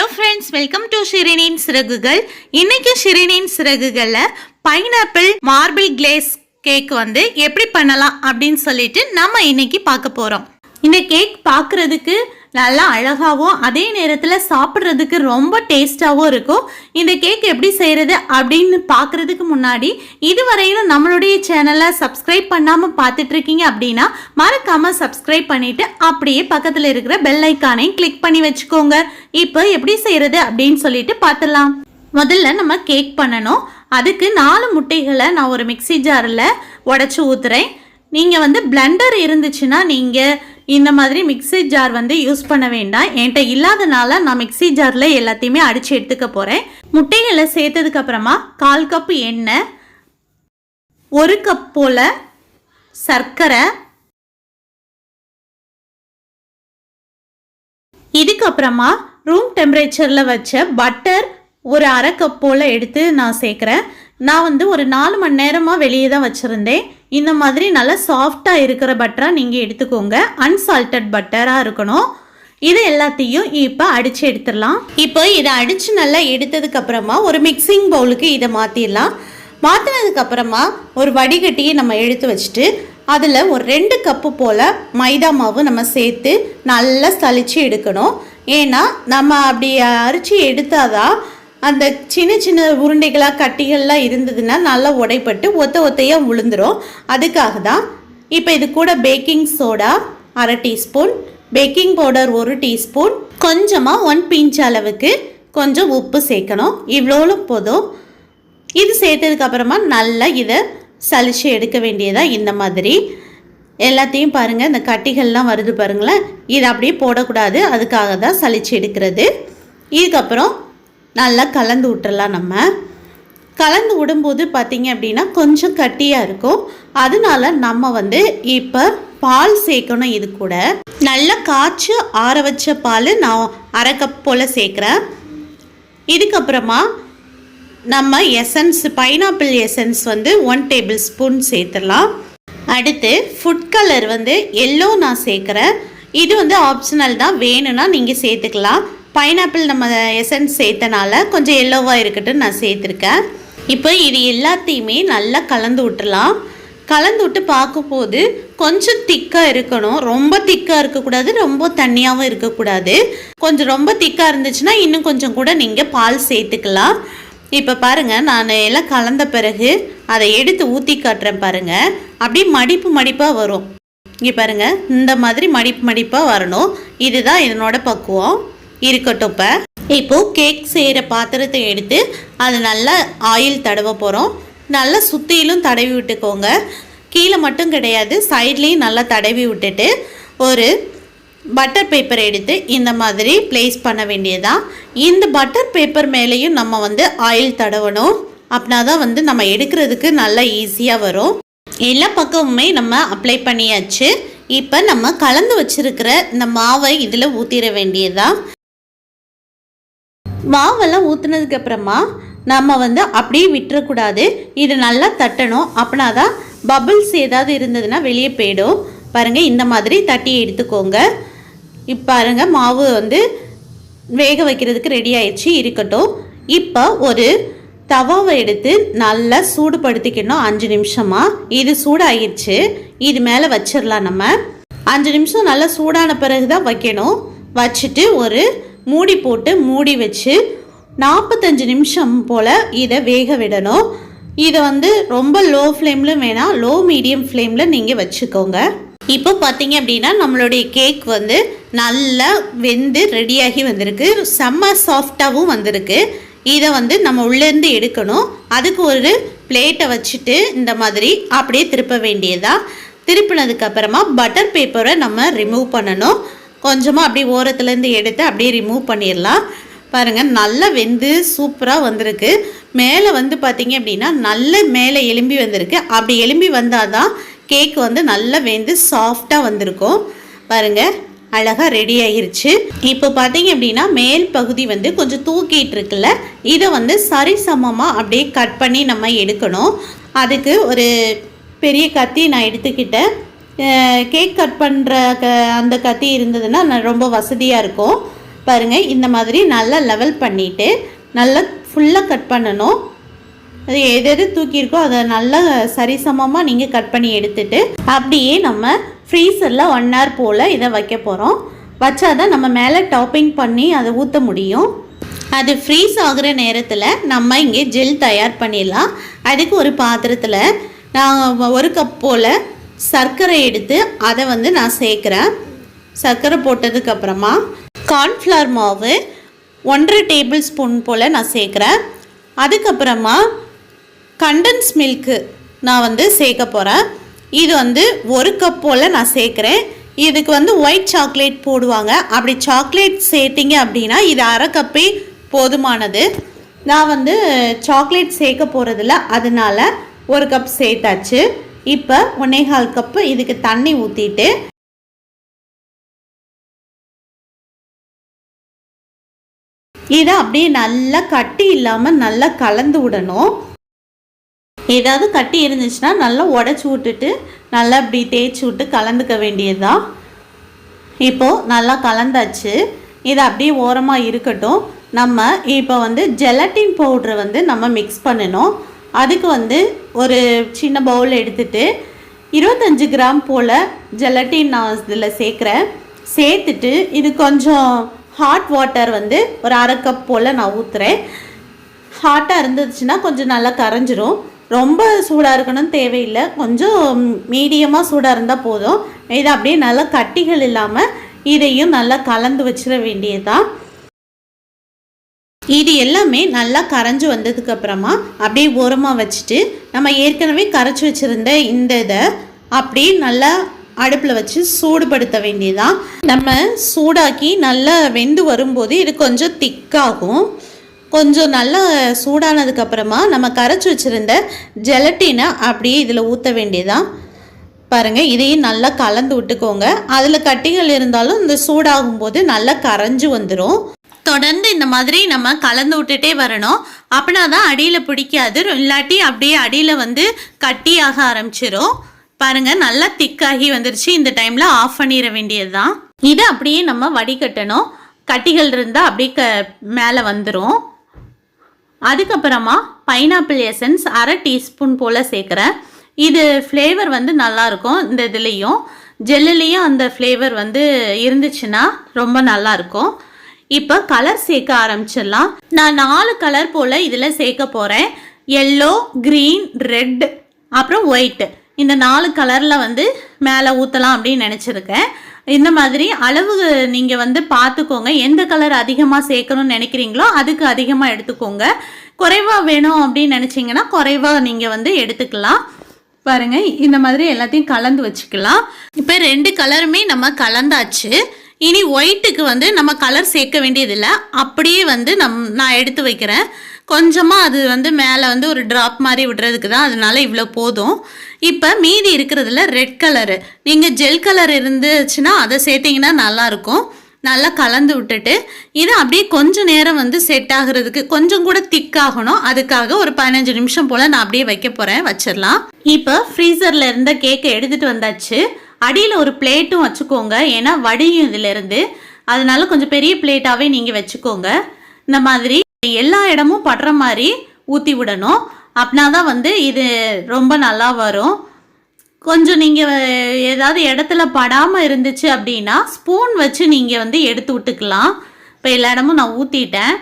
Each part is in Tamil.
Hello friends, welcome to Shirinin Siragugal. இன்னைக்கு Shirinin Siragugalல பைனாப்பிள் மார்பிள் கிளேஸ் கேக் வந்து எப்படி பண்ணலாம் அப்படின்னு சொல்லிட்டு நம்ம இன்னைக்கு பார்க்க போறோம். இந்த கேக் பார்க்கிறதுக்கு நல்லா அழகாவும் அதே நேரத்தில் சாப்பிட்றதுக்கு ரொம்ப டேஸ்டாகவும் இருக்கும். இந்த கேக் எப்படி செய்கிறது அப்படின்னு பார்க்குறதுக்கு முன்னாடி இதுவரையிலும் நம்மளுடைய சேனலை சப்ஸ்கிரைப் பண்ணாமல் பார்த்துட்ருக்கீங்க அப்படின்னா மறக்காமல் சப்ஸ்கிரைப் பண்ணிவிட்டு அப்படியே பக்கத்தில் இருக்கிற பெல் ஐக்கானையும் கிளிக் பண்ணி வச்சுக்கோங்க. இப்போ எப்படி செய்கிறது அப்படின்னு சொல்லிட்டு பார்த்துடலாம். முதல்ல நம்ம கேக் பண்ணணும். அதுக்கு 4 முட்டைகளை நான் ஒரு மிக்சி ஜாரில் உடச்சி ஊற்றுறேன். நீங்கள் வந்து பிளெண்டர் இருந்துச்சுன்னா நீங்கள் இந்த மாதிரி மிக்சி ஜார் வந்து யூஸ் பண்ண வேண்டாம். என்கிட்ட இல்லாதனால நான் மிக்சி ஜாரில் எல்லாத்தையுமே அடித்து எடுத்துக்க போகிறேன். முட்டைகளை சேர்த்ததுக்கு அப்புறமா 1/4 கப் எண்ணெய், 1 கப் போல் சர்க்கரை, இதுக்கப்புறமா ரூம் டெம்பரேச்சரில் வச்ச பட்டர் ஒரு 1/2 கப் போல் எடுத்து நான் சேர்க்குறேன். நான் வந்து ஒரு 4 மணி நேரமாக வெளியே தான் வச்சுருந்தேன். இந்த மாதிரி நல்லா சாஃப்டாக இருக்கிற பட்டராக நீங்கள் எடுத்துக்கோங்க. அன்சால்டட் பட்டராக இருக்கணும். இது எல்லாத்தையும் இப்போ அடித்து எடுத்துடலாம். இப்போ இதை அடித்து நல்லா எடுத்ததுக்கப்புறமா ஒரு மிக்சிங் பவுலுக்கு இதை மாற்றிடலாம். மாற்றினதுக்கப்புறமா ஒரு வடிகட்டியை நம்ம எடுத்து வச்சுட்டு அதில் ஒரு 2 கப்பு போல் மைதா மாவு நம்ம சேர்த்து நல்லா சலிச்சு எடுக்கணும். ஏன்னா நம்ம அப்படி அரிச்சு எடுத்தாதான் அந்த சின்ன சின்ன உருண்டைகளாக கட்டிகள்லாம் இருந்ததுன்னா நல்லா உடைப்பட்டு ஒத்தையாக விழுந்துடும். அதுக்காக தான். இப்போ இது கூட baking soda 1/2 teaspoon, baking powder 1 teaspoon, கொஞ்சமாக 1 பிஞ்ச் அளவுக்கு கொஞ்சம் உப்பு சேர்க்கணும். இவ்வளோ போதும். இது சேர்த்ததுக்கப்புறமா நல்லா இதை சலிச்சு எடுக்க வேண்டியதாக இந்த மாதிரி எல்லாத்தையும் பாருங்கள். இந்த கட்டிகள்லாம் வருது பாருங்களேன். இதை அப்படியே போடக்கூடாது. அதுக்காக தான் சலிச்சு எடுக்கிறது. இதுக்கப்புறம் நல்லா கலந்து விட்டுறலாம். நம்ம கலந்து விடும்போது பார்த்திங்க அப்படின்னா கொஞ்சம் கட்டியாக இருக்கும். அதனால நம்ம வந்து இப்போ பால் சேர்க்கணும். இது கூட நல்லா காய்ச்சி ஆற வச்ச பால் நான் 1/2 கப் போல் சேர்க்குறேன். இதுக்கப்புறமா நம்ம எசன்ஸ், பைனாப்பிள் எசன்ஸ் வந்து 1 டேபிள் ஸ்பூன் சேர்த்துடலாம். அடுத்து ஃபுட் கலர் வந்து எல்லோ நான் சேர்க்குறேன். இது வந்து ஆப்ஷனல் தான், வேணும்னா நீங்கள் சேர்த்துக்கலாம். பைனாப்பிள் நம்ம எசன்ஸ் சேர்த்தனால கொஞ்சம் எல்லோவாக இருக்கட்டும் நான் சேர்த்துருக்கேன். இப்போ இது எல்லாத்தையுமே நல்லா கலந்து விட்டுலாம். கலந்து விட்டு பார்க்கும்போது கொஞ்சம் திக்காக இருக்கணும். ரொம்ப திக்காக இருக்கக்கூடாது, ரொம்ப தண்ணியாகவும் இருக்கக்கூடாது. கொஞ்சம் ரொம்ப திக்காக இருந்துச்சுன்னா இன்னும் கொஞ்சம் கூட நீங்கள் பால் சேர்த்துக்கலாம். இப்போ பாருங்கள், நான் எல்லாம் கலந்த பிறகு அதை எடுத்து ஊற்றி காட்டுறேன் பாருங்கள். அப்படியே மடிப்பாக வரும். இங்கே பாருங்கள், இந்த மாதிரி மடிப்பாக வரணும். இதுதான் இதனோட பக்குவம். இருக்கட்டும். இப்போது கேக் செய்கிற பாத்திரத்தை எடுத்து அது நல்லா ஆயில் தடவ போகிறோம். நல்லா சுற்றிலும் தடவி விட்டுக்கோங்க. கீழே மட்டும் கிடையாது, சைட்லேயும் நல்லா தடவி விட்டுட்டு ஒரு பட்டர் பேப்பர் எடுத்து இந்த மாதிரி ப்ளேஸ் பண்ண வேண்டியதான். இந்த பட்டர் பேப்பர் மேலேயும் நம்ம வந்து ஆயில் தடவணும். அப்படின்னா தான் வந்து நம்ம எடுக்கிறதுக்கு நல்லா ஈஸியாக வரும். எல்லா பக்கமுமே நம்ம அப்ளை பண்ணியாச்சு. இப்போ நம்ம கலந்து வச்சுருக்கிற இந்த மாவை இதில் ஊற்றிட வேண்டியதான். மாவெல்லாம் ஊற்றுனதுக்கப்புறமா நம்ம வந்து அப்படியே விட்டுறக்கூடாது. இது நல்லா தட்டணும். அப்படின்னா தான் பபிள்ஸ் ஏதாவது இருந்ததுன்னா வெளியே போயிடும். பாருங்கள், இந்த மாதிரி தட்டி எடுத்துக்கோங்க. இப்போ பாருங்கள், மாவு வந்து வேக வைக்கிறதுக்கு ரெடி ஆயிடுச்சு. இருக்கட்டும். இப்போ ஒரு தவாவை எடுத்து நல்லா சூடுபடுத்திக்கணும் 5 நிமிஷமாக. இது சூடாகிடுச்சு. இது மேலே வச்சிடலாம். நம்ம 5 நிமிஷம் நல்லா சூடான பிறகு தான் வைக்கணும். வச்சுட்டு ஒரு மூடி போட்டு மூடி வச்சு 45 நிமிஷம் போல் இதை வேக விடணும். இதை வந்து ரொம்ப லோ ஃப்ளேமில் வேணாம், லோ மீடியம் ஃப்ளேமில் நீங்கள் வச்சுக்கோங்க. இப்போ பார்த்தீங்க அப்படின்னா நம்மளுடைய கேக் வந்து நல்லா வெந்து ரெடியாகி வந்திருக்கு. செம்ம சாஃப்டாகவும் வந்திருக்கு. இதை வந்து நம்ம உள்ளேருந்து எடுக்கணும். அதுக்கு ஒரு பிளேட்டை வச்சுட்டு இந்த மாதிரி அப்படியே திருப்ப வேண்டியதா. திருப்பினதுக்கப்புறமா பட்டர் பேப்பரை நம்ம ரிமூவ் பண்ணணும். கொஞ்சமாக அப்படியே ஓரத்துலேருந்து எடுத்து அப்படியே ரிமூவ் பண்ணிடலாம். பாருங்கள், நல்லா வெந்து சூப்பராக வந்திருக்கு. மேலே வந்து பார்த்திங்க அப்படின்னா நல்ல மேலே எலும்பி வந்திருக்கு. அப்படி எலும்பி வந்தால் தான் கேக் வந்து நல்லா வெந்து சாஃப்டாக வந்திருக்கும். பாருங்கள், அழகாக ரெடி ஆகிருச்சு. இப்போ பார்த்திங்க அப்படின்னா மேல் பகுதி வந்து கொஞ்சம் தூக்கிட்டு இருக்குல்ல, இதை வந்து சரிசமமாக அப்படியே கட் பண்ணி நம்ம எடுக்கணும். அதுக்கு ஒரு பெரிய கத்தி நான் எடுத்துக்கிட்டேன். கேக் கட் பண்ணுற அந்த கத்தி இருந்ததுன்னா ரொம்ப வசதியாக இருக்கும். பாருங்கள் இந்த மாதிரி நல்லா லெவல் பண்ணிவிட்டு நல்லா ஃபுல்லாக கட் பண்ணணும். அது எது எது தூக்கியிருக்கோ அதை நல்லா சரிசமமாக நீங்கள் கட் பண்ணி எடுத்துட்டு அப்படியே நம்ம ஃப்ரீசரில் 1 hour போல் இதை வைக்க போகிறோம். வச்சாதான் நம்ம மேலே டாப்பிங் பண்ணி அதை ஊற்ற முடியும். அது ஃப்ரீஸ் ஆகிற நேரத்தில் நம்ம இங்கே ஜெல் தயார் பண்ணிடலாம். அதுக்கு ஒரு பாத்திரத்தில் நான் 1 கப் போல் சர்க்கரை எடுத்து அதை நான் சேர்க்குறேன். சர்க்கரை போட்டதுக்கப்புறமா கார்ன்ஃப்ளவர் மாவு 1.5 டேபிள் ஸ்பூன் போல் நான் சேர்க்குறேன். அதுக்கப்புறமா கண்டன்ஸ் மில்க்கு நான் சேர்க்க போகிறேன். இது 1 கப் போல் நான் சேர்க்குறேன். இதுக்கு ஒயிட் சாக்லேட் போடுவாங்க. அப்படி சாக்லேட் சேர்த்திங்க அப்படின்னா இது 1/2 கப்பே போதுமானது. நான் சாக்லேட் சேர்க்க போகிறதில்ல, அதனால் 1 கப் சேர்த்தாச்சு. இப்போ 1.25 கப்பு இதுக்கு தண்ணி ஊற்றிட்டு இதை அப்படியே நல்லா கட்டி இல்லாமல் நல்லா கலந்து விடணும். ஏதாவது கட்டி இருந்துச்சுன்னா நல்லா உடச்சி விட்டுட்டு நல்லா இப்படி தேய்ச்சி விட்டு கலந்துக்க வேண்டியது தான். இப்போது நல்லா கலந்தாச்சு. இது அப்படியே ஓரமாக இருக்கட்டும். நம்ம இப்போ ஜெலட்டின் பவுட்ரு நம்ம மிக்ஸ் பண்ணணும். அதுக்கு ஒரு சின்ன பவுல் எடுத்துகிட்டு 25 கிராம் போல் ஜெலட்டின் நான் இதில் சேர்க்குறேன். சேர்த்துட்டு இது கொஞ்சம் ஹாட் வாட்டர் ஒரு 1/2 கப் போல் நான் ஊற்றுறேன். ஹாட்டாக இருந்துச்சுன்னா கொஞ்சம் நல்லா கரைஞ்சிரும். ரொம்ப சூடாக இருக்கணும்னு தேவையில்லை, கொஞ்சம் மீடியமாக சூடாக இருந்தால் போதும். இதை அப்படியே நல்லா கட்டிகள் இல்லாமல் இதையும் நல்லா கலந்து வச்சிட வேண்டியதுதான். இது எல்லாமே நல்லா கரைஞ்சி வந்ததுக்கப்புறமா அப்படியே ஓரமாக வச்சுட்டு நம்ம ஏற்கனவே கரைச்சி வச்சுருந்த இந்த இதை அப்படியே நல்லா அடுப்பில் வச்சு சூடுபடுத்த வேண்டியதுதான். நம்ம சூடாக்கி நல்லா வெந்து வரும்போது இது கொஞ்சம் திக்காகும். கொஞ்சம் நல்லா சூடானதுக்கப்புறமா நம்ம கரைச்சி வச்சுருந்த ஜெலட்டினை அப்படியே இதில் ஊற்ற வேண்டியதான். பாருங்கள், இதையும் நல்லா கலந்து விட்டுக்கோங்க. அதில் கட்டிகள் இருந்தாலும் இந்த சூடாகும்போது நல்லா கரைஞ்சி வந்துடும். தொடர்ந்து இந்த மாதிரி நம்ம கலந்து விட்டுட்டே வரணும். அப்படின்னா தான் அடியில் பிடிக்காது, இல்லாட்டி அப்படியே அடியில் கட்டியாக ஆரம்பிச்சிடும். பாருங்கள், நல்லா திக்காகி வந்துருச்சு. இந்த டைமில் ஆஃப் பண்ணிட வேண்டியது தான். இதை அப்படியே நம்ம வடிகட்டணும். கட்டிகள் இருந்தால் அப்படியே மேலே வந்துடும். அதுக்கப்புறமா பைனாப்பிள் எசன்ஸ் 1/2 டீஸ்பூன் போல் சேர்க்குறேன். இது ஃப்ளேவர் நல்லாயிருக்கும். இந்த இதுலேயும் ஜெல்லுலேயும் அந்த ஃப்ளேவர் இருந்துச்சுன்னா ரொம்ப நல்லாயிருக்கும். இப்போ கலர் சேர்க்க ஆரம்பிச்சிடலாம். நான் 4 கலர் போல் இதில் சேர்க்க போகிறேன். எல்லோ, க்ரீன், ரெட், அப்புறம் ஒயிட்டு. இந்த 4 கலரில் மேலே ஊற்றலாம் அப்படின்னு நினச்சிருக்கேன். இந்த மாதிரி அளவு நீங்கள் பார்த்துக்கோங்க. எந்த கலர் அதிகமாக சேர்க்கணும்னு நினைக்கிறீங்களோ அதுக்கு அதிகமாக எடுத்துக்கோங்க. குறைவாக வேணும் அப்படின்னு நினச்சிங்கன்னா குறைவாக நீங்கள் எடுத்துக்கலாம். பாருங்கள், இந்த மாதிரி எல்லாத்தையும் கலந்து வச்சுக்கலாம். இப்போ 2 கலருமே நம்ம கலந்தாச்சு. இனி ஒயிட்டுக்கு நம்ம கலர் சேர்க்க வேண்டியதில்லை. அப்படியே நான் எடுத்து வைக்கிறேன். கொஞ்சமாக அது மேலே ஒரு ட்ராப் மாதிரி விடுறதுக்கு தான், அதனால இவ்வளோ போதும். இப்போ மீதி இருக்கிறதுல ரெட் கலரு, நீங்கள் ஜெல் கலர் இருந்துச்சுன்னா அதை சேர்த்திங்கன்னா நல்லாயிருக்கும். நல்லா கலந்து விட்டுட்டு இதை அப்படியே கொஞ்சம் நேரம் செட் ஆகுறதுக்கு கொஞ்சம் கூட திக்காகணும். அதுக்காக ஒரு 15 நிமிஷம் போல் நான் அப்படியே வைக்க போகிறேன். வச்சிடலாம். இப்போ ஃப்ரீசரில் இருந்த கேக்கை எடுத்துகிட்டு வந்தாச்சு. அடியில் ஒரு பிளேட்டும் வச்சுக்கோங்க, ஏன்னா வடியும் இதிலேருந்து. அதனால கொஞ்சம் பெரிய பிளேட்டாகவே நீங்கள் வச்சுக்கோங்க. இந்த மாதிரி எல்லா இடமும் படுற மாதிரி ஊற்றி விடணும். அப்படின்னா தான் இது ரொம்ப நல்லா வரும். கொஞ்சம் நீங்கள் ஏதாவது இடத்துல படாமல் இருந்துச்சு அப்படின்னா ஸ்பூன் வச்சு நீங்கள் எடுத்து விட்டுக்கலாம். இப்போ எல்லா இடமும் நான் ஊற்றிட்டேன்.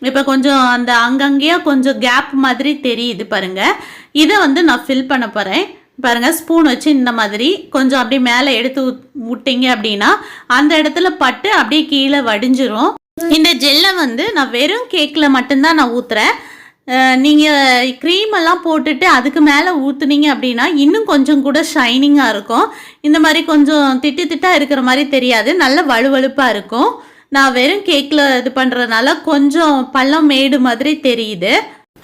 இப்போ கொஞ்சம் அந்த அங்கங்கேயே கொஞ்சம் கேப் மாதிரி தெரியுது பாருங்கள். இதை நான் ஃபில் பண்ண போகிறேன். பாருங்கள், ஸ்பூன் வச்சு இந்த மாதிரி கொஞ்சம் அப்படியே மேலே எடுத்து விட்டீங்க அப்படின்னா அந்த இடத்துல பட்டு அப்படியே கீழே வடிஞ்சிரும். இந்த ஜெல்லை நான் வெறும் கேக்கில் மட்டும்தான் நான் ஊற்றுறேன். நீங்கள் க்ரீமெல்லாம் போட்டுட்டு அதுக்கு மேலே ஊற்றுனீங்க அப்படின்னா இன்னும் கொஞ்சம் கூட ஷைனிங்காக இருக்கும். இந்த மாதிரி கொஞ்சம் திட்டு திட்டாக இருக்கிற மாதிரி தெரியாது, நல்ல வலுவழுப்பாக இருக்கும். நான் வெறும் கேக்கில் இது பண்ணுறதுனால கொஞ்சம் பள்ளம் மேடு மாதிரி தெரியுது.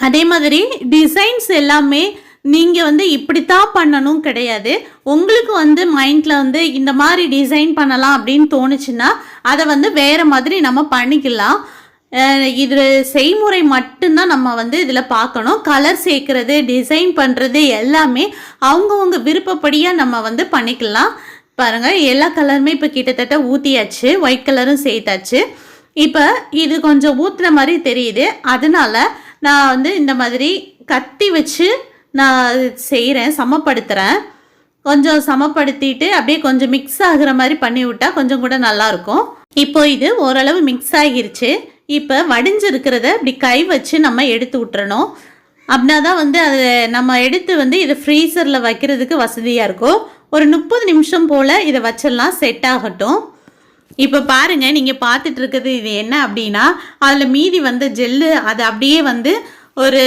அதே மாதிரி டிசைன்ஸ் எல்லாமே நீங்கள் இப்படித்தான் பண்ணணும் கிடையாது. உங்களுக்கு மைண்டில் இந்த மாதிரி டிசைன் பண்ணலாம் அப்படின்னு தோணுச்சுன்னா அதை வேறு மாதிரி நம்ம பண்ணிக்கலாம். இது செய்முறை மட்டும்தான் நம்ம இதில் பார்க்கணும். கலர் சேர்க்குறது, டிசைன் பண்ணுறது எல்லாமே அவங்கவுங்க விருப்பப்படியாக நம்ம பண்ணிக்கலாம். பாருங்கள், எல்லா கலருமே இப்போ கிட்டத்தட்ட ஊற்றியாச்சு. ஒயிட் கலரும் சேர்த்தாச்சு. இப்போ இது கொஞ்சம் ஊற்றுன மாதிரி தெரியுது, அதனால நான் வந்து இந்த மாதிரி கத்தி வச்சு நான் செய்கிறேன், சமப்படுத்துகிறேன். கொஞ்சம் சமப்படுத்திட்டு அப்படியே கொஞ்சம் மிக்ஸ் ஆகுற மாதிரி பண்ணி விட்டால் கொஞ்சம் கூட நல்லாயிருக்கும். இப்போ இது ஓரளவு மிக்ஸ் ஆகிருச்சு. இப்போ வடிஞ்சிருக்கிறத இப்படி கை வச்சு நம்ம எடுத்து விட்டுறணும். அப்படின்னா தான் வந்து அதை நம்ம எடுத்து வந்து இதை ஃப்ரீசரில் வைக்கிறதுக்கு வசதியாக இருக்கும். ஒரு 30 நிமிஷம் போல் இதை வச்சிடலாம், செட் ஆகட்டும். இப்போ பாருங்கள், நீங்கள் பார்த்துட்டு இருக்கிறது இது என்ன அப்படின்னா, அதில் மீதி வந்த ஜெல்லு அதை அப்படியே வந்து ஒரு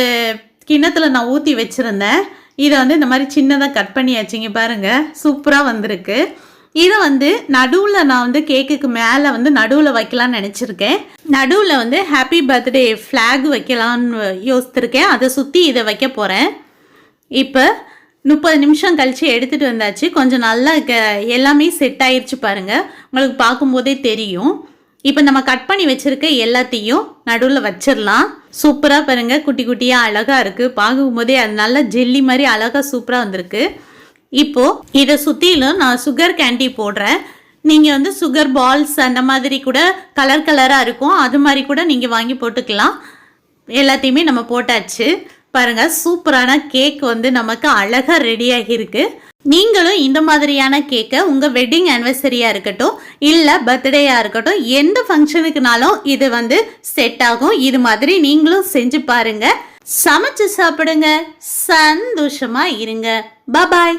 கிண்ணத்தில் நான் ஊற்றி வச்சுருந்தேன். இதை வந்து இந்த மாதிரி சின்னதாக கட் பண்ணியாச்சுங்க. பாருங்கள், சூப்பராக வந்திருக்கு. இதை வந்து நடுவில் நான் வந்து கேக்குக்கு மேலே வந்து நடுவில் வைக்கலான்னு நினச்சிருக்கேன். நடுவில் வந்து ஹாப்பி பர்த்டே ஃப்ளாக் வைக்கலான்னு யோசித்திருக்கேன். அதை சுற்றி இதை வைக்க போகிறேன். இப்போ 30 நிமிஷம் கழித்து எடுத்துகிட்டு வந்தாச்சு. கொஞ்சம் நல்லா எல்லாமே செட் ஆயிடுச்சு பாருங்கள், உங்களுக்கு பார்க்கும்போதே தெரியும். இப்போ நம்ம கட் பண்ணி வச்சுருக்க எல்லாத்தையும் நடுவில் வச்சிடலாம். சூப்பராக பாருங்கள், குட்டி குட்டியாக அழகாக இருக்குது. பார்க்கும்போதே அது நல்லா ஜெல்லி மாதிரி அழகாக சூப்பராக வந்திருக்கு. இப்போது இதை சுற்றிலும் நான் சுகர் கேண்டி போடுறேன். நீங்கள் வந்து சுகர் பால்ஸ் அந்த மாதிரி கூட கலர் கலராக இருக்கும், அது மாதிரி கூட நீங்கள் வாங்கி போட்டுக்கலாம். எல்லாத்தையுமே நம்ம போட்டாச்சு. பாருங்கள், சூப்பரான கேக் வந்து நமக்கு அழகாக ரெடியாகி இருக்கு. நீங்களும் இந்த மாதிரியான கேக்கை உங்கள் வெட்டிங் ஆனிவர்சரியாக இருக்கட்டும், இல்லை பர்த்டேயாக இருக்கட்டும், எந்த ஃபங்க்ஷனுக்குனாலும் இது வந்து செட் ஆகும். இது மாதிரி நீங்களும் செஞ்சு பாருங்கள், சமைச்சு சாப்பிடுங்க, சந்தோஷமாக இருங்க. பாய்.